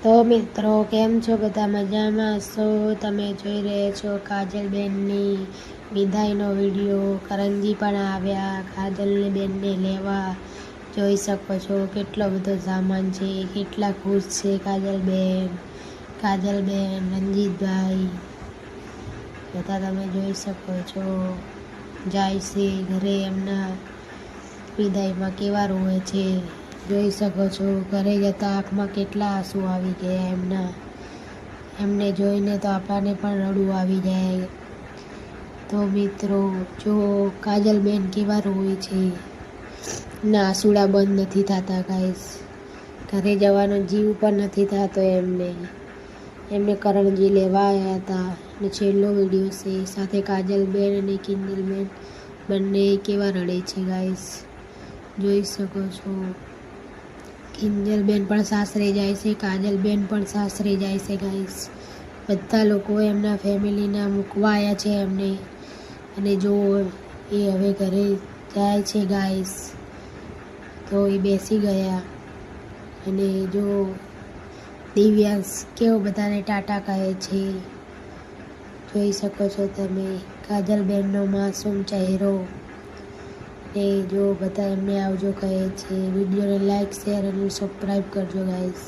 તો મિત્રો કેમ છો? બધા મજામાં છો? તમે જોઈ રહ્યા છો કાજલબેનની વિદાયનો વિડીયો. કરણજી પણ આવ્યા કાજલની બેનને લેવા. જોઈ શકો છો કેટલો બધો સામાન છે, કેટલા ખુશ છે કાજલબેન, રંજીતભાઈ બધા તમે જોઈ શકો છો. જાય છે ઘરે, એમના વિદાયમાં કેવા રોવે છે જોઈ શકો છો. ઘરે જતા આંખમાં કેટલા આંસુ આવી ગયા એમને જોઈને તો આપણને પણ રડવું આવી જાય. તો મિત્રો જો કાજલબેન કેવા રોવે છે, ના આંસુડા બંધ નથી થતા ગાઈસ. ઘરે જવાનો જીવ પણ નથી થતો એમને કરણજી લેવા આવ્યા હતા. અને છેલ્લો વિડીયો છે, સાથે કાજલબેન અને કિંજલબેન બંને કેવા રડે છે ગાઈસ, જોઈ શકો છો. કિંજલબેન પણ સાસરે જાય છે, કાજલબેન પણ સાસરે જાય છે ગાઈસ. બધા લોકો એમના ફેમિલીના મૂકવા આવ્યા છે એમને. અને જો એ હવે ઘરે જાય છે ગાઈસ, તો એ બેસી ગયા. અને જો દિવ્યાંશ કેવો બધાને ટાટા કહે છે, જોઈ શકો છો તમે. કાજલબેનનો માસૂમ ચહેરો. એ જો બધા એમને આવજો કહે છે. વિડીયોને લાઈક, શેર અને સબસ્ક્રાઈબ કરજો ગાઈસ.